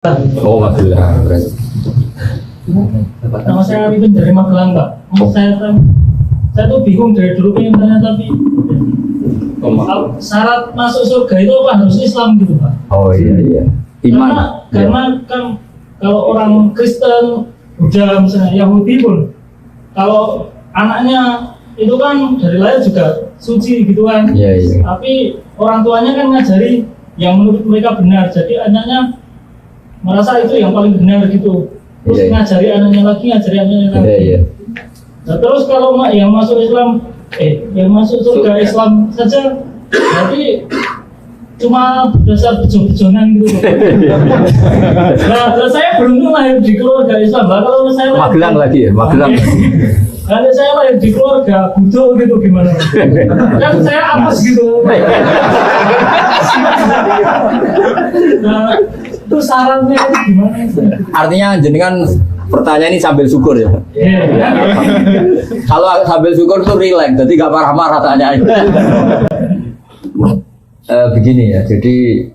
Oh, Magelang. Nama saya Arifin dari Magelang, Pak. Saya tuh bingung dari dulu pengen tanya, tapi syarat masuk surga itu apa? Harus Islam gitu, Pak? Oh iya. Iman. Karena kan kalau orang Kristen, Buddha, misalnya Yahudi pun, kalau anaknya itu kan dari lahir juga suci gitu kan. Iya. Tapi orang tuanya kan ngajari yang menurut mereka benar. Jadi anaknya merasa itu yang paling benar gitu. Terus ngajari anaknya lagi. Iya. Nah, terus kalau yang masuk Islam, yang masuk surga Islam saja, berarti cuma berdasar bejo-bejonan gitu. Nah, saya beruntung lahir di keluarga Islam. Nah, kalau saya Magelang lagi ya, Magelang. kalau saya lahir di keluarga budo gitu gimana? Kan saya apes gitu. Nah, itu sarannya itu gimana? Artinya jenengan pertanyaan ini sambil syukur ya. Kalau sambil syukur tuh relax, jadi gak marah-marah tanyaan. Begini ya, jadi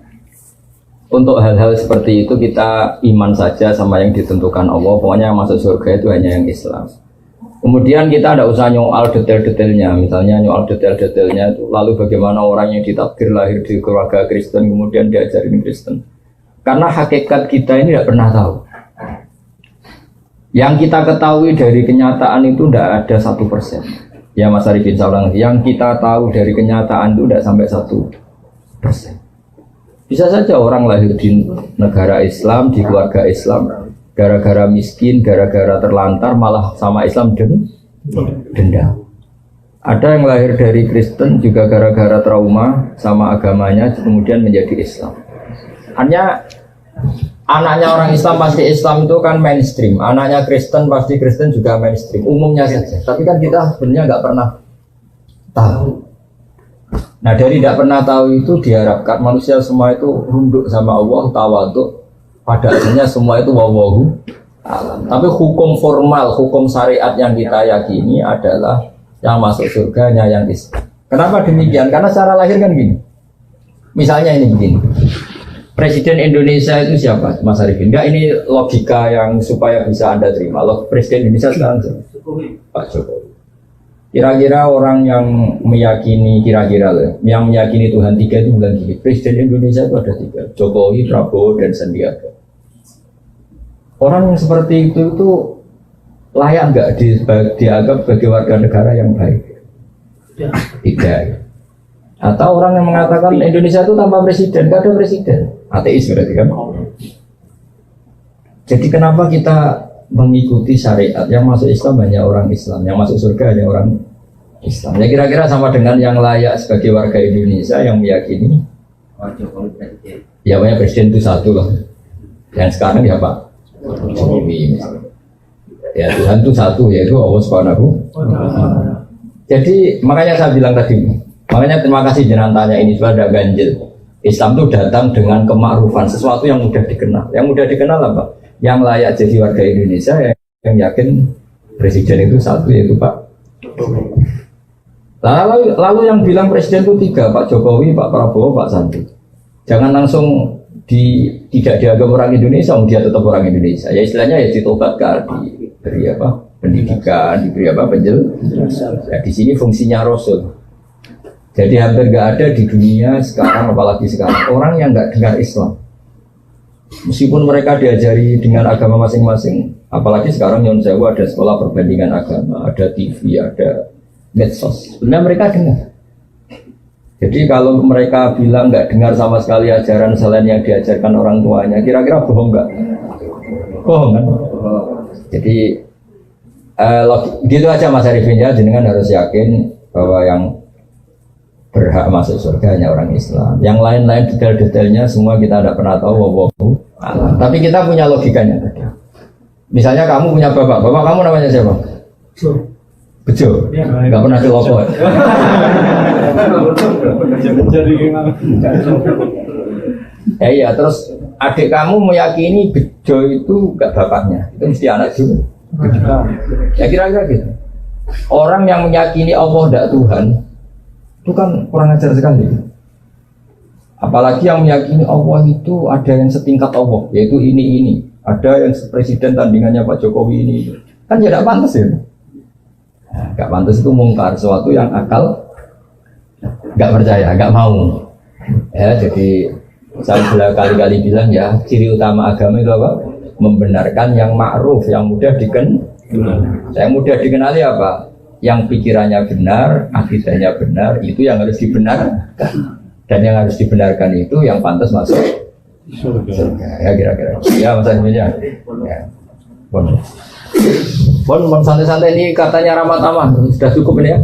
untuk hal-hal seperti itu kita iman saja sama yang ditentukan Allah. Pokoknya yang masuk surga itu hanya yang Islam. Kemudian kita tidak usah nyoal detail-detailnya. Misalnya nyoal detail-detailnya itu lalu bagaimana orang yang ditakdir lahir di keluarga Kristen kemudian diajarin Kristen. Karena hakikat kita ini tidak pernah tahu. Yang kita ketahui dari kenyataan itu tidak ada 1%. Ya Mas Arifin Saulang, yang kita tahu dari kenyataan itu tidak sampai 1%. Bisa saja orang lahir di negara Islam, di keluarga Islam, gara-gara miskin, gara-gara terlantar, malah sama Islam denda. Ada yang lahir dari Kristen juga gara-gara trauma sama agamanya, kemudian menjadi Islam. Hanya anaknya orang Islam pasti Islam itu kan mainstream, anaknya Kristen pasti Kristen juga mainstream, umumnya saja. Tapi kan kita sebenarnya nggak pernah tahu. Nah dari tidak pernah tahu itu diharapkan manusia semua itu runduk sama Allah, tawaduk. Pada akhirnya semua itu wallahu alam. Tapi hukum formal, hukum syariat yang kita yakini adalah yang masuk surganya yang Islam. Kenapa demikian? Karena secara lahir kan gini. Misalnya ini begini. Presiden Indonesia itu siapa, Mas Arifin? Enggak, ini logika yang supaya bisa Anda terima. Presiden Indonesia sekarang Pak Jokowi. Kira-kira orang yang meyakini, yang meyakini Tuhan 3 itu bilang gini, Presiden Indonesia itu ada 3, Jokowi, Prabowo, dan Sandiaga. Orang yang seperti itu layak nggak dianggap sebagai warga negara yang baik? Tidak. Atau orang yang mengatakan Indonesia itu tanpa presiden, nggak ada presiden, ateis berarti kan? Jadi kenapa kita mengikuti syariat yang masuk Islam hanya orang Islam, yang masuk surga hanya orang Islam? Ya kira-kira sama dengan yang layak sebagai warga Indonesia yang meyakini ya banyak presiden itu satu loh. Yang sekarang ya Pak Jokowi. Ya Tuhan itu satu, yaitu Allah Subhanahu. Jadi makanya saya bilang tadi, makanya terima kasih jenengan tanya ini sudah ada ganjil. Islam itu datang dengan kemakrufan, sesuatu yang mudah dikenal. Yang mudah dikenal apa? Yang layak jadi warga Indonesia yang yakin presiden itu satu, yaitu Pak Jokowi. Lalu yang bilang presiden itu 3, Pak Jokowi, Pak Prabowo, Pak Sandi. Jangan langsung tidak dianggap orang Indonesia, dia tetap orang Indonesia. Ya istilahnya ya ditobatkan, diberi apa? Pendidikan, diberi apa? Penjelasan. Ya, di sini fungsinya Rasul. Jadi hampir nggak ada di dunia sekarang, apalagi sekarang, orang yang nggak dengar Islam. Meskipun mereka diajari dengan agama masing-masing, apalagi sekarang Nyon Sewu ada sekolah perbandingan agama, ada TV, ada medsos. Sebenarnya mereka dengar. Jadi kalau mereka bilang nggak dengar sama sekali ajaran selain yang diajarkan orang tuanya, kira-kira bohong nggak? Bohong kan? Jadi gitu aja Mas Arifin ya, jenengan harus yakin bahwa yang berhak masuk surga hanya orang Islam. Yang lain-lain detail-detailnya semua kita tidak pernah tahu. Tapi kita punya logikanya. Misalnya kamu punya bapak kamu namanya siapa? Bejo. Enggak pernah celoko. Ya iya, terus adik kamu meyakini Bejo itu enggak bapaknya. Itu mesti anak juga. Ya kira-kira gitu. Orang yang meyakini Allah tidak Tuhan itu kan kurang ajar sekali. Apalagi yang meyakini Allah itu ada yang setingkat Allah, yaitu ini. Ada yang presiden tandingannya Pak Jokowi ini. Kan tidak pantas ya. Nah, gak pantas itu mungkar, sesuatu yang akal gak percaya, gak mau. Ya, jadi saya sudah kali-kali bilang ya, ciri utama agama itu apa? Membenarkan yang ma'ruf, yang mudah dikenal. Yang mudah dikenali apa? Yang pikirannya benar, akidahnya benar, itu yang harus dibenarkan. Dan yang harus dibenarkan itu yang pantas masuk surga. Ya kira-kira. Ya Mas Aninya. Ya. Bon santai-santai ini katanya Rahmat Aman sudah cukup ini ya.